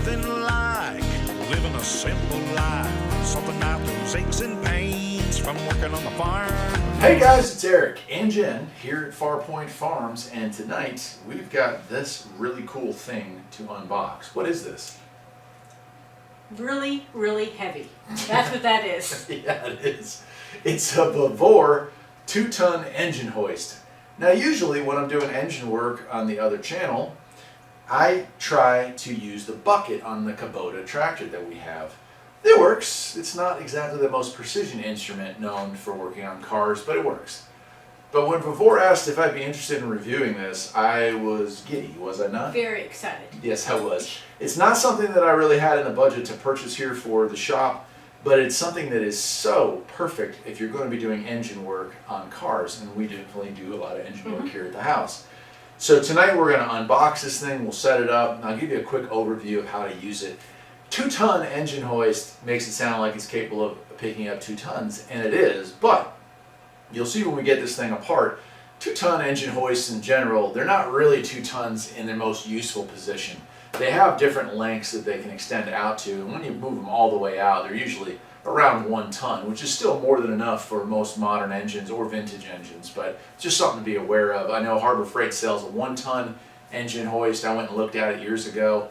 nothing like living a simple life. Something out those aches and pains from working on the farm. Hey guys, it's Eric and Jen here at Farpoint Farms, and tonight we've got this really cool thing to unbox. What is this? Really, really heavy. That's what that is. Yeah, it is. It's a Vevor 2-ton engine hoist. Now usually when I'm doing engine work on the other channel, I try to use the bucket on the Kubota tractor that we have. It works. It's not exactly the most precision instrument known for working on cars, but it works. But when Vevor asked if I'd be interested in reviewing this, I was giddy, was I not? Very excited. Yes, I was. It's not something that I really had in the budget to purchase here for the shop, but it's something that is so perfect if you're going to be doing engine work on cars, and we definitely do a lot of engine work here at the house. So tonight we're going to unbox this thing, we'll set it up, and I'll give you a quick overview of how to use it. 2-ton engine hoist makes it sound like it's capable of picking up 2 tons, and it is, but you'll see when we get this thing apart, 2-ton engine hoists in general, they're not really 2 tons in their most useful position. They have different lengths that they can extend out to, and when you move them all the way out, they're usually around 1 ton, which is still more than enough for most modern engines or vintage engines, but just something to be aware of. I know Harbor Freight sells a 1-ton engine hoist. I went and looked at it years ago.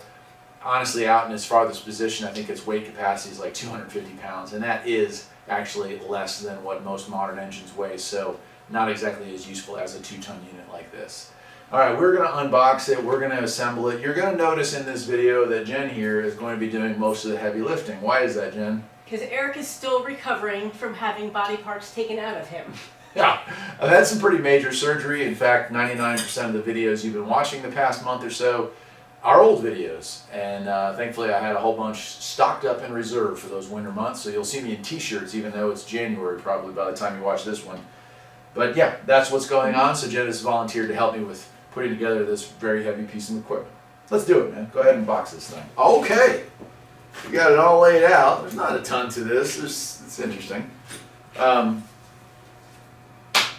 Honestly, out in its farthest position, I think its weight capacity is like 250 pounds, and that is actually less than what most modern engines weigh, so not exactly as useful as a 2-ton unit like this. Alright, we're going to unbox it, we're going to assemble it. You're going to notice in this video that Jen here is going to be doing most of the heavy lifting. Why is that, Jen? Because Eric is still recovering from having body parts taken out of him. Yeah, I've had some pretty major surgery. In fact, 99% of the videos you've been watching the past month or so are old videos, and thankfully I had a whole bunch stocked up in reserve for those winter months, so you'll see me in t-shirts even though it's January probably by the time you watch this one. But yeah, that's what's going on, so Jen has volunteered to help me with putting together this very heavy piece of equipment. Let's do it, man. Go ahead and box this thing. Okay, we got it all laid out. There's not a ton to this. It's interesting.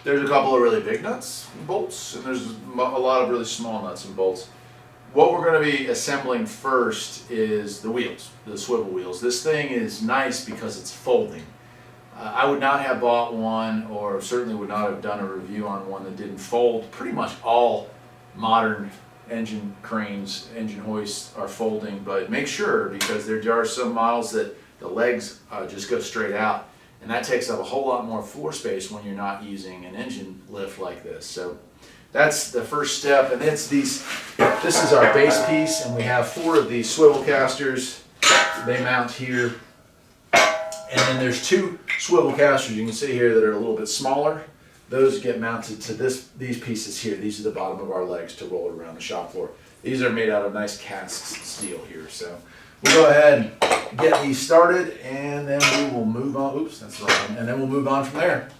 There's a couple of really big nuts and bolts, and there's a lot of really small nuts and bolts. What we're going to be assembling first is the wheels, the swivel wheels. This thing is nice because it's folding. I would not have bought one, or certainly would not have done a review on one that didn't fold. Pretty much all modern engine cranes, engine hoists are folding, but make sure, because there are some models that the legs just go straight out, and that takes up a whole lot more floor space when you're not using an engine lift like this. So that's the first step, and this is our base piece, and we have 4 of these swivel casters. They mount here, and then there's 2 swivel casters you can see here that are a little bit smaller. Those get mounted to these pieces here. These are the bottom of our legs to roll it around the shop floor. These are made out of nice cast steel here, so we'll go ahead and get these started, and then we will move on. Oops, that's the wrong one. And then we'll move on from there.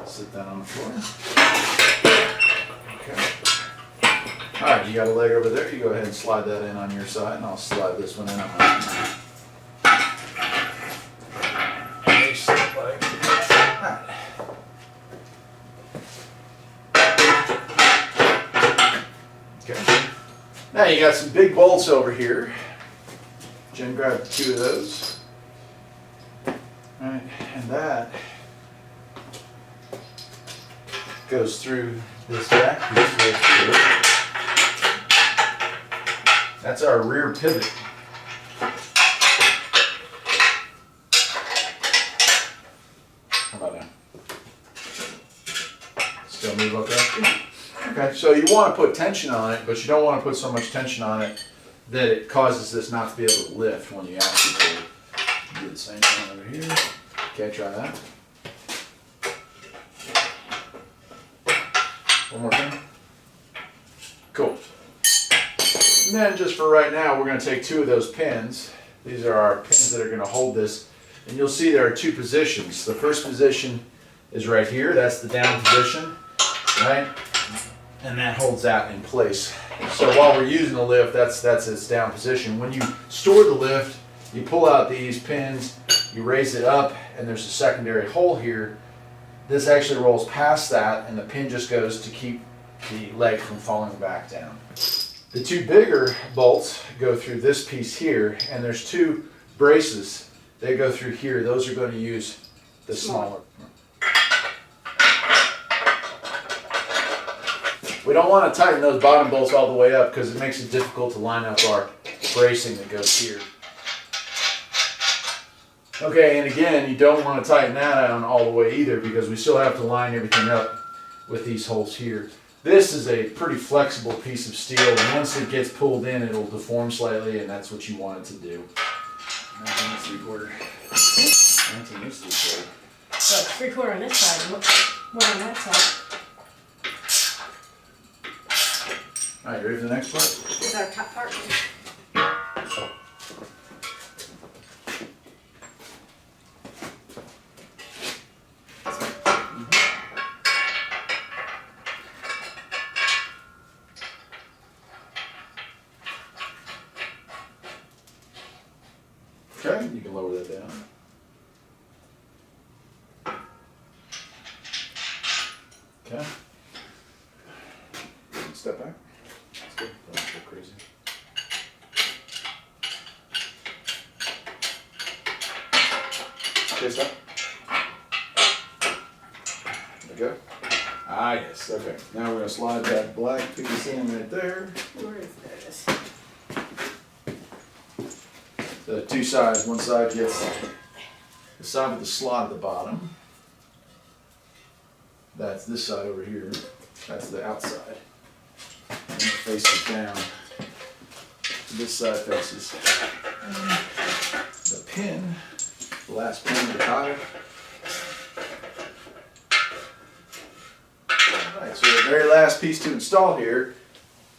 Sit that on the floor. Okay. Alright, you got a leg over there. You go ahead and slide that in on your side, and I'll slide this one in on my side. Okay. Now you got some big bolts over here. Jen grabbed 2 of those. Alright, and that goes through this back piece right here. That's our rear pivot. How about now? Still move okay? Okay, so you want to put tension on it, but you don't want to put so much tension on it that it causes this not to be able to lift when you actually pull it. Do the same thing over here. Okay, try that. One more thing. Cool. And then just for right now, we're going to take 2 of those pins. These are our pins that are going to hold this. And you'll see there are 2 positions. The first position is right here. That's the down position, right? And that holds that in place. So while we're using the lift, that's its down position. When you store the lift, you pull out these pins, you raise it up, and there's a secondary hole here. This actually rolls past that, and the pin just goes to keep the leg from falling back down. The 2 bigger bolts go through this piece here, and there's 2 braces. They go through here. Those are going to use the smaller. We don't want to tighten those bottom bolts all the way up because it makes it difficult to line up our bracing that goes here. Okay, and again, you don't want to tighten that on all the way either because we still have to line everything up with these holes here. This is a pretty flexible piece of steel, and once it gets pulled in, it'll deform slightly, and that's what you want it to do. 19 3/4. 19 inches 3/4. So 3/4 on this side, what on that side? All right, ready for the next part? Is our top part. Okay, you can lower that down. Okay. Step back. That's good. Don't go crazy. Okay, stop. There we go. Ah, yes. Okay. Now we're going to slide that black piece in right there. Where is this? The 2 sides. One side gets the side with the slot at the bottom. That's this side over here. That's the outside. And it faces down. This side faces the pin, the last pin of the tire. Alright, so the very last piece to install here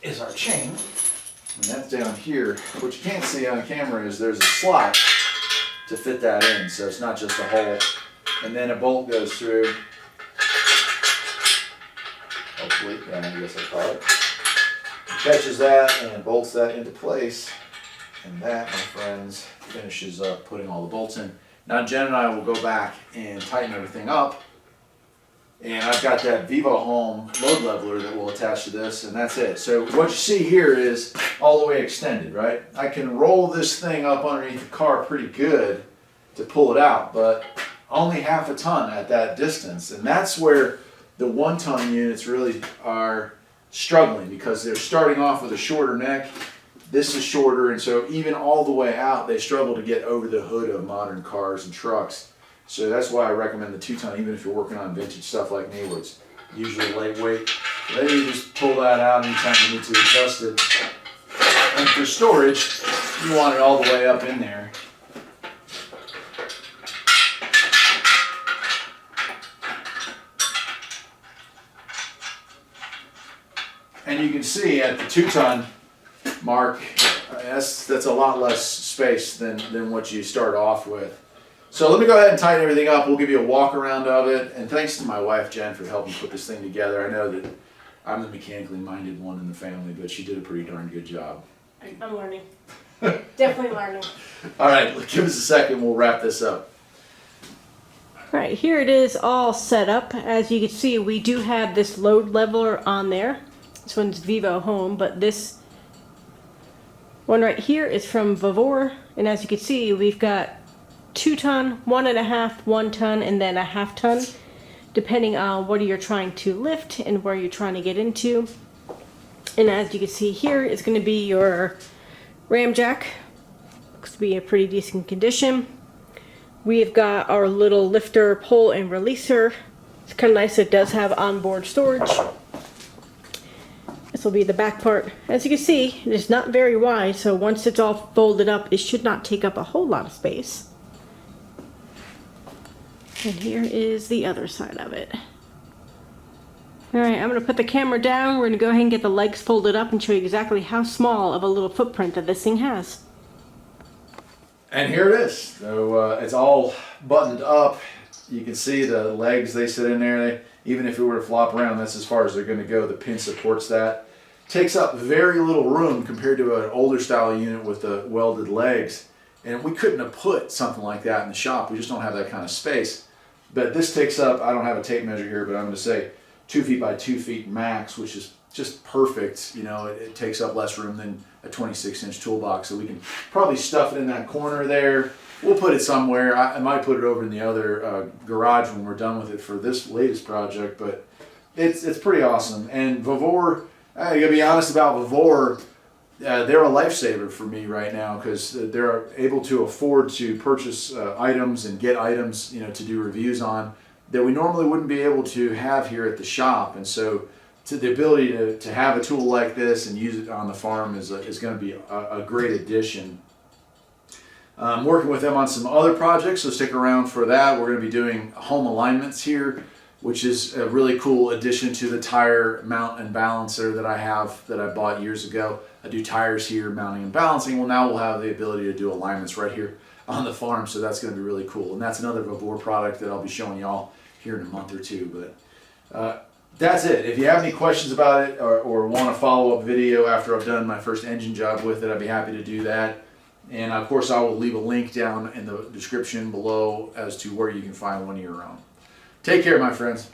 is our chain. And that's down here. What you can't see on camera is there's a slot to fit that in, so it's not just a hole. And then a bolt goes through. Hopefully, yeah, I guess I call it. Catches that and bolts that into place. And that, my friends, finishes up putting all the bolts in. Now Jen and I will go back and tighten everything up. And I've got that Vevor Home load leveler that will attach to this, and that's it. So what you see here is all the way extended, right? I can roll this thing up underneath the car pretty good to pull it out, but only half a ton at that distance. And that's where the 1-ton units really are struggling because they're starting off with a shorter neck. This is shorter, and so even all the way out, they struggle to get over the hood of modern cars and trucks. So that's why I recommend the 2-ton, even if you're working on vintage stuff like me, where it's usually lightweight. Then you just pull that out anytime you need to adjust it. And for storage, you want it all the way up in there. And you can see at the 2-ton mark, that's a lot less space than what you start off with. So let me go ahead and tighten everything up. We'll give you a walk around of it. And thanks to my wife, Jen, for helping put this thing together. I know that I'm the mechanically minded one in the family, but she did a pretty darn good job. I'm learning. Definitely learning. All right, give us a second. We'll wrap this up. Right, here it is all set up. As you can see, we do have this load leveler on there. This one's Vevor Home, but this one right here is from Vevor. And as you can see, we've got 2-ton, 1.5, 1-ton, and then a 1/2 ton, depending on what you're trying to lift and where you're trying to get into. And as you can see here is going to be your ram jack. Looks to be in pretty decent condition. We've got our little lifter, pull, and releaser. It's kind of nice. It does have onboard storage. This will be the back part. As you can see, it is not very wide, so once it's all folded up, it should not take up a whole lot of space. And here is the other side of it. All right, I'm gonna put the camera down. We're gonna go ahead and get the legs folded up and show you exactly how small of a little footprint that this thing has. And here it is. So it's all buttoned up. You can see the legs, they sit in there. Even if it were to flop around, that's as far as they're going to go. The pin supports that. Takes up very little room compared to an older style unit with the welded legs. And we couldn't have put something like that in the shop. We just don't have that kind of space. But this takes up, I don't have a tape measure here, but I'm going to say 2 feet by 2 feet max, which is just perfect. You know, it takes up less room than a 26-inch toolbox, so we can probably stuff it in that corner there. We'll put it somewhere. I might put it over in the other garage when we're done with it for this latest project, but it's pretty awesome. And Vevor, I gotta be honest about Vevor, they're a lifesaver for me right now because they're able to afford to purchase items and get items, you know, to do reviews on that we normally wouldn't be able to have here at the shop. And so the ability to have a tool like this and use it on the farm is going to be a great addition. I'm working with them on some other projects, so stick around for that. We're going to be doing home alignments here, which is a really cool addition to the tire mount and balancer that I have that I bought years ago. I do tires here, mounting and balancing. Well, now we'll have the ability to do alignments right here on the farm, so that's going to be really cool. And that's another Vevor product that I'll be showing y'all here in a month or two. But that's it. If you have any questions about it or want a follow-up video after I've done my first engine job with it, I'd be happy to do that. And of course, I will leave a link down in the description below as to where you can find one of your own. Take care, my friends.